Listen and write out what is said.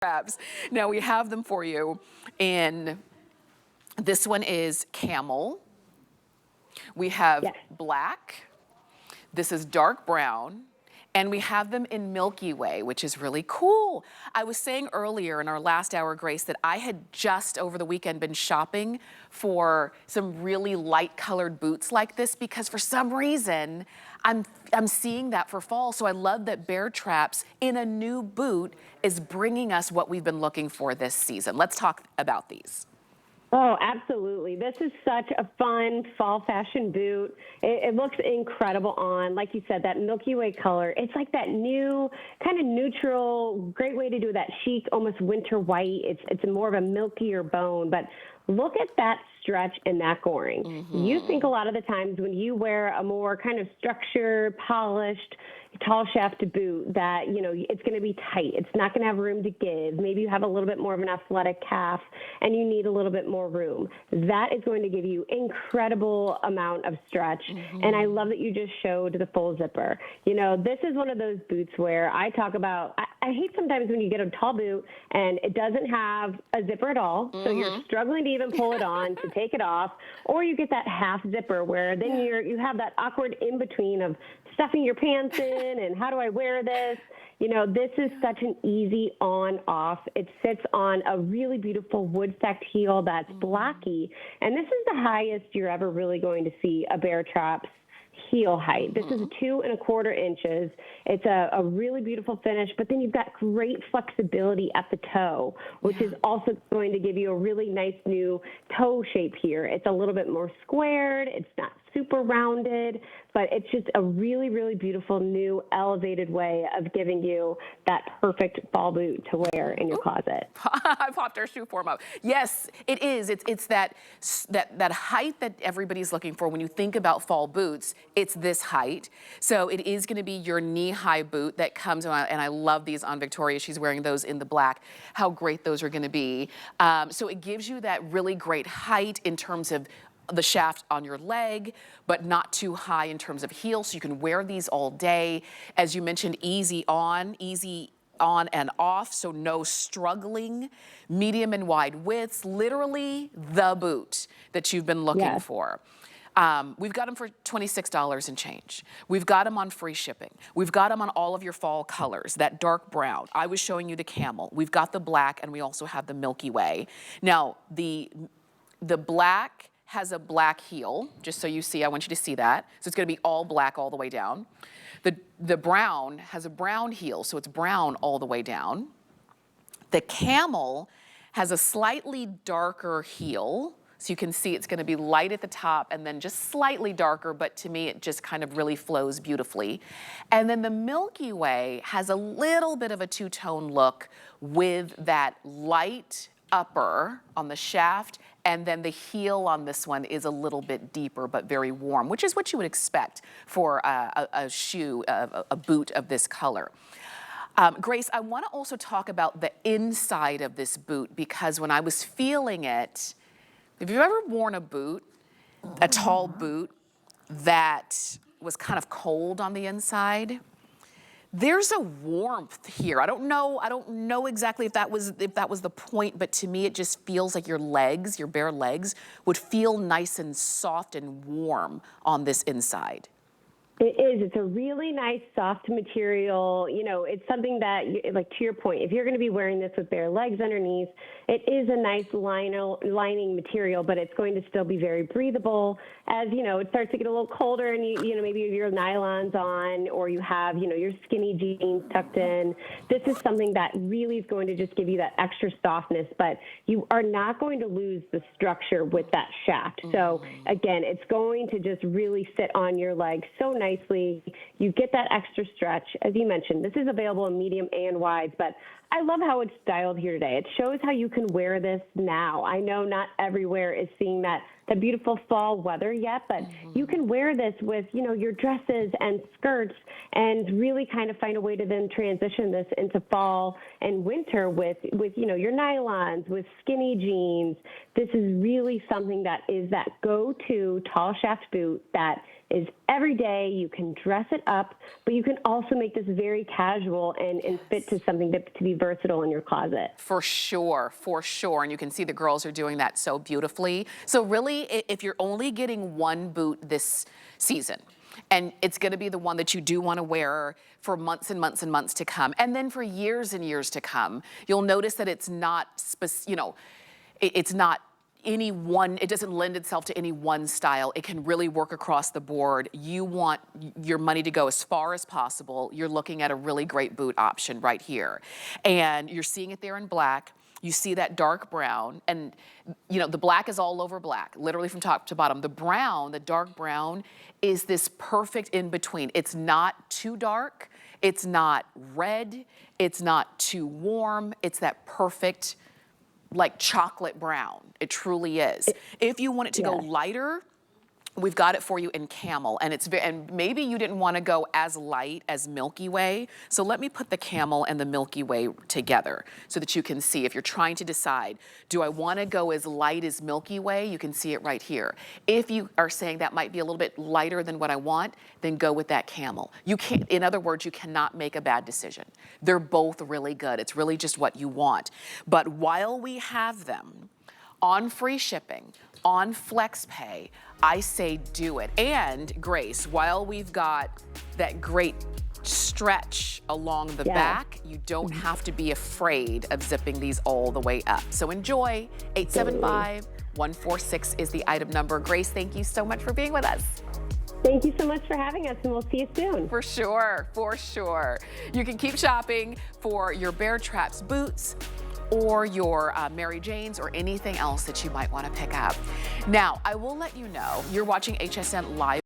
Baretraps. Now we have them for you in, this one is camel. We have black. This is dark brown. And we have them in Milky Way, which is really cool. I was saying earlier in our last hour, Grace, that I had just over the weekend been shopping for some really light colored boots like this because for some reason, I'm seeing that for fall. So I love that Baretraps in a new boot is bringing us what we've been looking for this season. Let's talk about these. Oh, absolutely. This is such a fun fall fashion boot. It looks incredible on, like you said, that Milky Way color. It's like that new kind of neutral, great way to do that chic, almost winter white. It's more of a milkier bone, but look at that stretch and that goring. You think a lot of the times when you wear a more kind of structured, polished, tall shaft boot that, you know, it's going to be tight. It's not going to have room to give. Maybe you have a little bit more of an athletic calf and you need a little bit more room. That is going to give you incredible amount of stretch. And I love that you just showed the full zipper. You know, this is one of those boots where I talk about, I hate sometimes when you get a tall boot and it doesn't have a zipper at all. So you're struggling to even pull it on to take it off, or you get that half zipper where then you have that awkward in between of stuffing your pants in and how do I wear this? You know, this is such an easy on-off. It sits on a really beautiful wood-stacked heel that's blocky. And this is the highest you're ever really going to see a Baretraps heel height. This is 2 1/4 inches. It's a really beautiful finish, but then you've got great flexibility at the toe, which is also going to give you a really nice new toe shape here. It's a little bit more squared. It's not super rounded, but it's just a really, really beautiful new elevated way of giving you that perfect fall boot to wear in your closet. I popped our shoe form up. Yes, it is. It's that height that everybody's looking for. When you think about fall boots, it's this height. So it is going to be your knee-high boot that comes on, and I love these on Victoria. She's wearing those in the black. How great those are going to be. So it gives you that really great height in terms of the shaft on your leg, but not too high in terms of heel, so you can wear these all day. As you mentioned, easy on and off, so no struggling. Medium and wide widths, literally the boot that you've been looking for. We've got them for $26 and change. We've got them on free shipping. We've got them on all of your fall colors, that dark brown. I was showing you the camel. We've got the black, and we also have the Milky Way. Now, the black has a black heel, just so you see, I want you to see that. So it's gonna be all black all the way down. The brown has a brown heel, so it's brown all the way down. The camel has a slightly darker heel, so you can see it's gonna be light at the top and then just slightly darker, but to me it just kind of really flows beautifully. And then the Milky Way has a little bit of a two-tone look with that light upper on the shaft, and then the heel on this one is a little bit deeper but very warm, which is what you would expect for a shoe, a boot of this color. Grace, I want to also talk about the inside of this boot, because when I was feeling it, if you've ever worn a boot, a tall boot that was kind of cold on the inside, there's a warmth here. I don't know exactly if that was the point, but to me it just feels like your legs, your bare legs, would feel nice and soft and warm on this inside. It is. It's a really nice, soft material. You know, it's something that, like to your point, if you're going to be wearing this with bare legs underneath, it is a nice lining material, but it's going to still be very breathable. As, you know, it starts to get a little colder and, you know, maybe your nylons on, or you have, you know, your skinny jeans tucked in. This is something that really is going to just give you that extra softness, but you are not going to lose the structure with that shaft. So, again, it's going to just really sit on your leg so nicely. You get that extra stretch. As you mentioned, this is available in medium and wide, but I love how it's styled here today. It shows how you can wear this now. I know not everywhere is seeing that beautiful fall weather yet, but you can wear this with, you know, your dresses and skirts and really kind of find a way to then transition this into fall and winter with you know, your nylons, with skinny jeans. This is really something that is that go-to tall shaft boot that is every day. You can dress it up, but you can also make this very casual and fit to something to be versatile in your closet. For sure, for sure. And you can see the girls are doing that so beautifully. So really, if you're only getting one boot this season, and it's going to be the one that you do want to wear for months and months and months to come, and then for years and years to come, you'll notice that it's not, it's not any one, it doesn't lend itself to any one style. It can really work across the board. You want your money to go as far as possible. You're looking at a really great boot option right here. And you're seeing it there in black. You see that dark brown, and the black is all over black, literally from top to bottom. The brown, the dark brown, is this perfect in between. It's not too dark, it's not red, it's not too warm. It's that perfect, like chocolate brown. It truly is. If you want it to go lighter, we've got it for you in camel, and and maybe you didn't want to go as light as Milky Way, so let me put the camel and the Milky Way together so that you can see. If you're trying to decide, do I want to go as light as Milky Way, you can see it right here. If you are saying that might be a little bit lighter than what I want, then go with that camel. You can't, in other words, you cannot make a bad decision. They're both really good. It's really just what you want. But while we have them on free shipping, on FlexPay, I say do it. And Grace, while we've got that great stretch along the back, you don't have to be afraid of zipping these all the way up. So enjoy. 875-146 is the item number. Grace, thank you so much for being with us. Thank you so much for having us, and we'll see you soon. For sure, for sure. You can keep shopping for your Baretraps boots or your Mary Janes or anything else that you might want to pick up. Now, I will let you know, you're watching HSN Live.